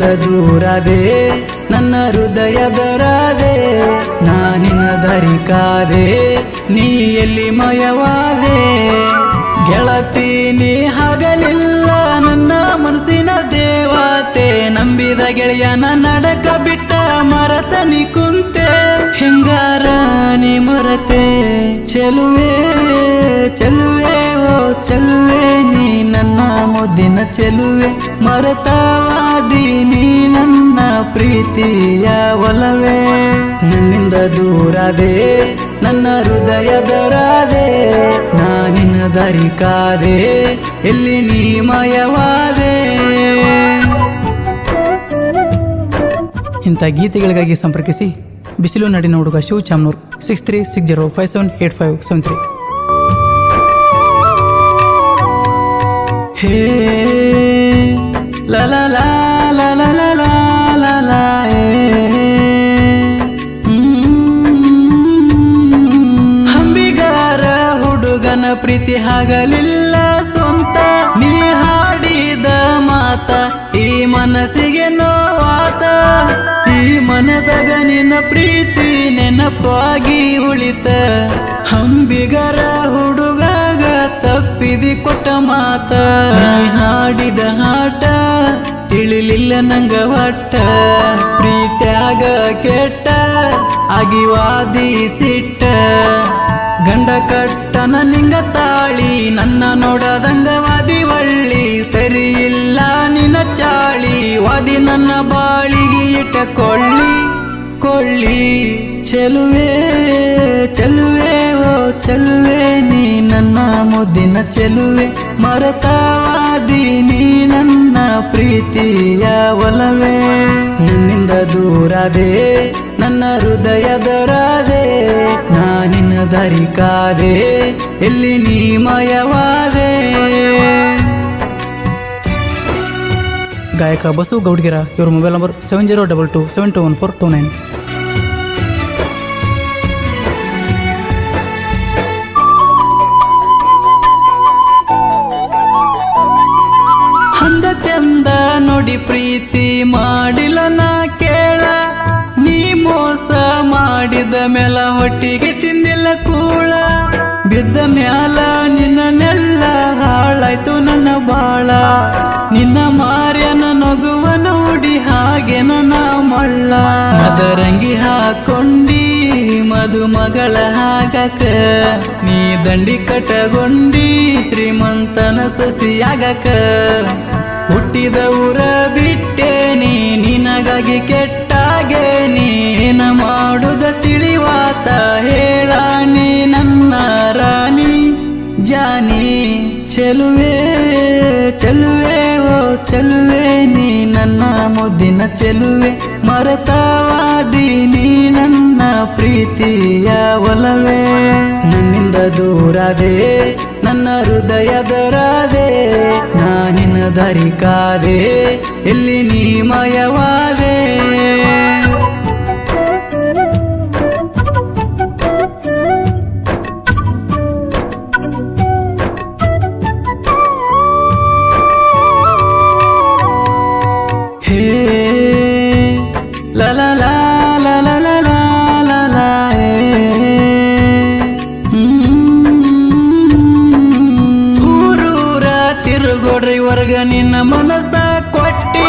ನನ್ನಿಂದ ದೂರಾದೆ ನನ್ನ ಹೃದಯದ ರಾಧೆ ನಾನಿನ ದಾರಿ ಕಾದೆ ನೀ ಎಲ್ಲಿ ಮಯವಾದೆ ಗೆಳತಿ ನೀ ಹಗಲಿಲ್ಲ ನನ್ನ ಮನಸ್ಸಿನ ದೇವತೆ ನಂಬಿದ ಗೆಳೆಯನ ನಡಕ ಬಿಟ್ಟ ಮರತ ನೀ ಕುಂತೆ ಹಿಂಗಾರ ನೀ ಮರತೆ ಚೆಲುವೆ ಚೆಲುವೆ ಓ ಚೆಲುವೆ ನೀ ನನ್ನ ಮುದ್ದಿನ ಚೆಲುವೆ ಮರತವಾದಿ ನೀ ನನ್ನ ಪ್ರೀತಿಯ ಒಲವೇ ನನ್ನಿಂದ ದೂರಾದೆ ನನ್ನ ಹೃದಯದ ರಾಧೆ ನಾನಿನ ದಾರಿ ಕಾದೆ ಎಲ್ಲಿ ನೀ ಮಯವಾದೆ. ಇಂಥ ಗೀತೆಗಳಿಗಾಗಿ ಸಂಪರ್ಕಿಸಿ ಬಿಸಿಲು ನಾಡಿನ ಹುಡುಗ ಶಿವ ಚಾಮ್ನೂರ್ 6360578573. ಹೇ ಲಾ ಲಾ ಲಾ ಲಾ ಲಾ ಲಾ ಲಾ ಲಾ ಹಂಬಿಗಾರ ಹುಡುಗನ ಪ್ರೀತಿ ಆಗಲಿಲ್ಲ ಸ್ವಂತ ನೀ ಹಾಡಿದ ಮಾತ ಈ ಮನಸ್ಸಿಗೆ ನೋವಾತ ಈ ಮನದಾಗ ನಿನ್ನ ಪ್ರೀತಿ ನೆನಪಾಗಿ ಉಳಿತ ಹಂಬಿಗರ ಹುಡುಗಾಗ ತಪ್ಪಿದಿ ಕೊಟ್ಟ ಮಾತ ನೀ ಹಾಡಿದ ಹಾಟ ತಿಳಿಲಿಲ್ಲ ನಂಗ ಒಟ್ಟ ಪ್ರೀತ್ಯಾಗ ಕೆಟ್ಟ ಆಗಿವಾದಿ ಸಿಟ್ಟ ಗಂಡ ಕಟ್ಟನ ನಿಂಗ ತಾಳಿ ನನ್ನ ನೋಡದಂಗ ವಾದಿ ಒಳ್ಳಿ ಸರಿ ಇಲ್ಲ ನಿನ್ನ ಚಾಳಿ ವಾದಿ ನನ್ನ ಬಾಳಿಗೆ ಇಟ್ಟ ಕೊಳ್ಳಿ ಚೆಲುವೆ ಚೆಲುವೆ ಓ ಚೆಲುವೆ ನೀ ನನ್ನ ಮುದ್ದಿನ ಚೆಲುವೆ ಮರತವಾದಿ ನೀ ನನ್ನ ಪ್ರೀತಿಯ ಒಲವೇ ನನ್ನಿಂದ ದೂರಾದೆ ನನ್ನ ಹೃದಯದ ರಾಧೆ ನಾನಿನ ದಾರಿ ಕಾದೆ ಎಲ್ಲಿ ನೀ ಮಯವಾದೆ. ಗಾಯಕ ಬಸು ಗೌಡ್ಗಿರ ಇವರ ಮೊಬೈಲ್ ನಂಬರ್ 7022721429. ಅಂದ ಚಂದ ನೋಡಿ ಪ್ರೀತಿ ಮಾಡಿಲ್ಲ ನಾ ಕೇಳ ನೀ ಮೋಸ ಮಾಡಿದ ಮೇಲ ಹೊಟ್ಟಿಗೆ ತಿಂದಿಲ್ಲ ಕೂಳ ಬಿದ್ದ ಮ್ಯಾಲ ನಿನ್ನ ನೆಲ್ಲ ಹಾಳಾಯ್ತು ನನ್ನ ಬಾಳ ನಿನ್ನ ಮಾರ್ಯನ ನಗುವ ನೋಡಿ ಹಾಗೆ ನನ್ನ ಮಳ್ಳ ಮದರಂಗಿ ಹಾಕೊಂಡಿ ಮದುಮಗಳ ಹಾಗಕ ನೀ ದಂಡಿ ಕಟಗೊಂಡಿ ಶ್ರೀಮಂತನ ಸೊಸಿಯಾಗಕ ಹುಟ್ಟಿದ ಊರ ಬಿಟ್ಟೇನಿ ನಿನಗಾಗಿ ಕೆಟ್ಟಾಗೆ ನೀನ ಮಾಡುದ ತಿಳಿವಾತ ಹೇಳಾನಿ ನನ್ನ ರಾಣಿ ಜಾನಿ ಚೆಲುವೆ ಚೆಲುವೆ ಓ ಚೆಲುವೆ ನೀ ನನ್ನ ಮುದ್ದಿನ ಚೆಲುವೆ ಮರತವಾದಿ ನೀ ನನ್ನ ಪ್ರೀತಿಯ ಒಲವೇ ನನ್ನಿಂದ ದೂರಾದೆ ನನ್ನ ಹೃದಯದ ರಾಧೆ ನಾನಿನ ದಾರಿ ಕಾದೆ ಎಲ್ಲಿ ನೀ ಮಯವಾದೆ. ಹೇ ಲಾ ಲಾ ಲಾ ಲಾ ಲಾ ಲಾ ಲಾ ಲಾ ಊರೂರ ತಿರುಗೋಡ್ರಿ ವರ್ಗ ನಿನ್ನ ಮನಸ್ಸ ಕೊಟ್ಟಿ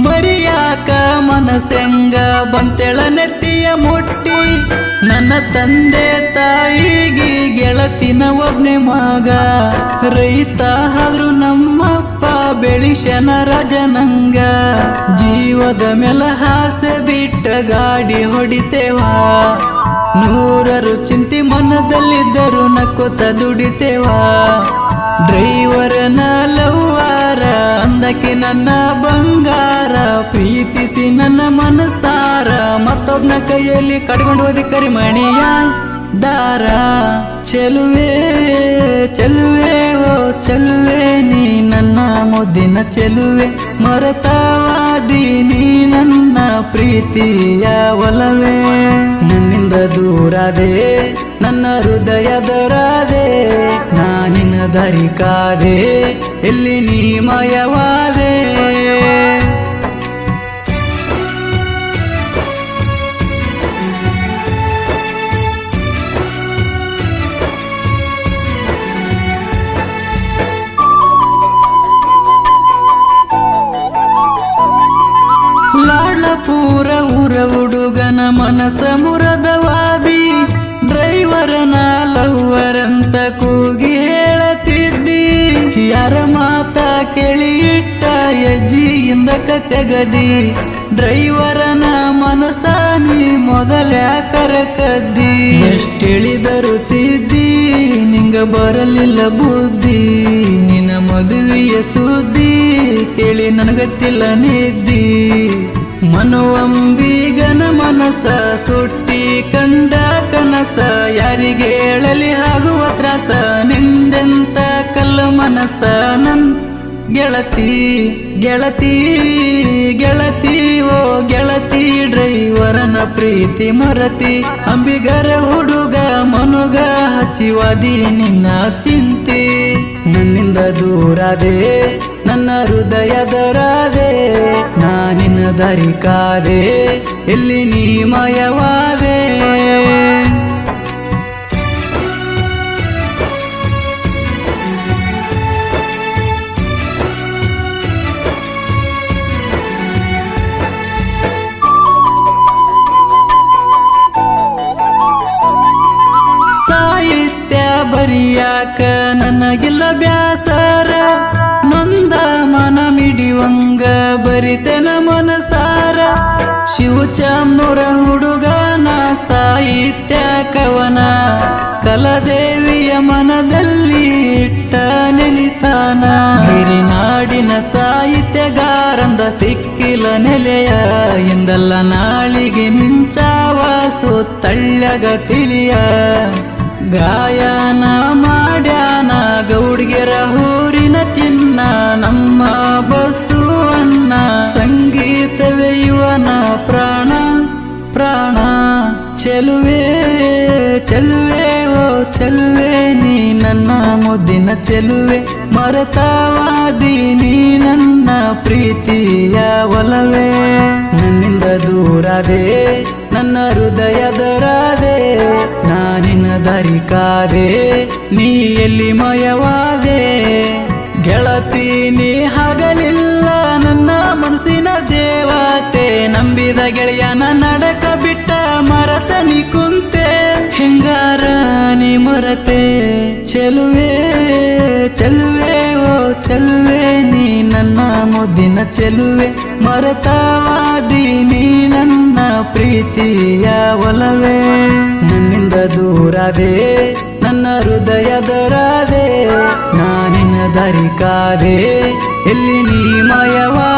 ಮರಿಯಾಕ ಮನಸ್ಸೆಂಗ ಬಂತೆಳ ನೆತ್ತಿಯ ಮುಟ್ಟಿ ನನ್ನ ತಂದೆ ತಾಯಿಗೆ ಗೆಳತಿನ ಒಬ್ನೇ ಮಗ ರೈತ ಆದ್ರೂ ನಮ್ಮಪ್ಪ ಬೆಳಿಶನ ರಾಜನಂಗ ಜೀವದ ಮೇಲ ಹಾಸೆ ಬಿಟ್ಟ ಗಾಡಿ ಹೊಡಿತೇವಾ ನೂರರು ಚಿಂತಿ ಮನದಲ್ಲಿದ್ದರು ನಕ್ಕೋತ ದುಡಿತೇವಾ ಡ್ರೈವರನ ಲವ್ವಾರ ಅಂದಕ್ಕೆ ನನ್ನ ಬಂಗಾರ ಪ್ರೀತಿಸಿ ನನ್ನ ಮನಸಾರ ಮತ್ತೊಬ್ನ ಕೈಯಲ್ಲಿ ಕಡ್ಕೊಂಡು ಹೋದಿ ಕರಿಮಣಿಯ ದಾರ ಚೆಲುವೆ ಚೆಲುವೆ ಓ ಚೆಲುವೆ ನೀ ನನ್ನ ಮುದ್ದಿನ ಚೆಲುವೆ ಮರತವಾದಿ ನೀ ನನ್ನ ಪ್ರೀತಿಯ ಒಲವೇ ನನ್ನಿಂದ ದೂರಾದೆ ನನ್ನ ಹೃದಯದ ರಾಧೆ ನಾನಿನ ದಾರಿ ಕಾದೆ ಎಲ್ಲಿ ನೀ ಮಯವಾದೆ. ಊರ ಹುಡುಗನ ಮನಸ ಮುರದವಾದಿ ಡ್ರೈವರನ ಲವ್ವರಂತ ಕೂಗಿ ಹೇಳತಿದ್ದಿ ಯಾರ ಮಾತ ಕೇಳಿ ಇಟ್ಟ ಹೆಜ್ಜಿಯಿಂದ ಕತೆಗದಿ ಡ್ರೈವರನ ಮನಸ ನೀ ಮೊದಲ್ಯಾಕರ ಕದ್ದಿ ಎಷ್ಟೆಳಿದರು ತಿದ್ದಿ ನಿಂಗ ಬರಲಿಲ್ಲ ಬುದ್ಧಿ ನಿನ್ನ ಮದುವೆಯ ಸುದ್ದಿ ಕೇಳಿ ನನಗತ್ತಿಲ್ಲ ನಿದ್ದಿ ಮನೋವಂಬಿಗನ ಮನಸ ಸುಟ್ಟಿ ಕಂಡ ಕನಸ ಯಾರಿಗೆ ಹೇಳಲಿ ಆಗುವ ತ್ರಾಸ ನಿಂದೆಂತ ಕಲ್ಲ ಮನಸ ನನ್ ಗೆಳತಿ ಗೆಳತಿ ಗೆಳತಿ ಓ ಗೆಳತಿ ಡ್ರೈವರನ ಪ್ರೀತಿ ಮರತಿ ಅಂಬಿಗರ ಹುಡುಗ ಮನುಗ ಹಚ್ಚಿವಾದಿ ನಿನ್ನ ಚಿಂತಿ ನನ್ನಿಂದ ದೂರಾದೆ ನನ್ನ ಹೃದಯದರಾದೆ ನಾನಿನ ದಾರಿ ಕಾದೆ ಎಲ್ಲಿ ನೀ ಮಾಯವಾದೆ ಬರಿಯಾಕ ನನಗಿಲ್ಲ ಬ್ಯಾಸರ ನೊಂದ ಮನ ಮಿಡಿವಂಗ ಬರಿತೆನ ಮನಸಾರ ಶಿವಚಾಮ್ನೂರ ಹುಡುಗನ ಸಾಹಿತ್ಯ ಕವನ ಕಲದೇವಿಯ ಮನದಲ್ಲಿ ಇಟ್ಟ ನೆನಿತಾನ ಹಿರಿನಾಡಿನ ಸಾಹಿತ್ಯಗಾರಂದ ಸಿಕ್ಕಿಲ ನೆಲೆಯ ಎಂದಲ್ಲ ನಾಳಿಗೆ ಮಿಂಚಾವ ಸುತ್ತಳ್ಳಗ ತಿಳಿಯ ಗಾಯನ ಮಾಡ್ಯಾನ ಗೌಡ್ಗೆರ ಊರಿನ ಚಿನ್ನ ನಮ್ಮ ಬಸವಣ್ಣ ಸಂಗೀತವೇ ಇವನ ಪ್ರಾಣ ಪ್ರಾಣ ಚೆಲುವೆ ಚೆಲುವೆ ಓ ಚೆಲುವೆ ನೀ ನನ್ನ ಮುದ್ದಿನ ಚೆಲುವೆ ಮರತವಾದಿ ನೀ ನನ್ನ ಪ್ರೀತಿಯ ಒಲವೇ ನನ್ನಿಂದ ದೂರಾದೆ ನನ್ನ ಹೃದಯದರಾದೆ ನಾನಿನ ದಾರಿ ಕಾದೆ ನೀ ಎಲ್ಲಿ ಮಯವಾದೆ ಗೆಳತಿ ನೀ ಹಗಲಿಲ್ಲ ನನ್ನ ಮನಸ್ಸಿನ ದೇವತೆ ನಂಬಿದ ಗೆಳೆಯನ ನಡಕ ಬಿಟ್ಟ ಮರತ ನೀ ಕುಂತೆ ಹಿಂಗಾರ ನೀ ಮರತೆ ಚೆಲುವೆ ಚೆಲುವೆ ಓ ಚೆಲುವೆ ನೀ ನನ್ನ ಮುದ್ದಿನ ಚೆಲುವೆ ಮರತವಾದಿ ನೀ ನನ್ನ ಪ್ರೀತಿಯ ಒಲವೇ ನನ್ನಿಂದ ದೂರಾದೆ ನನ್ನ ಹೃದಯದರಾದೆ ನಾನಿನ ದಾರಿ ಕಾದೆ ಎಲ್ಲಿ ನೀ ಮಾಯವಾ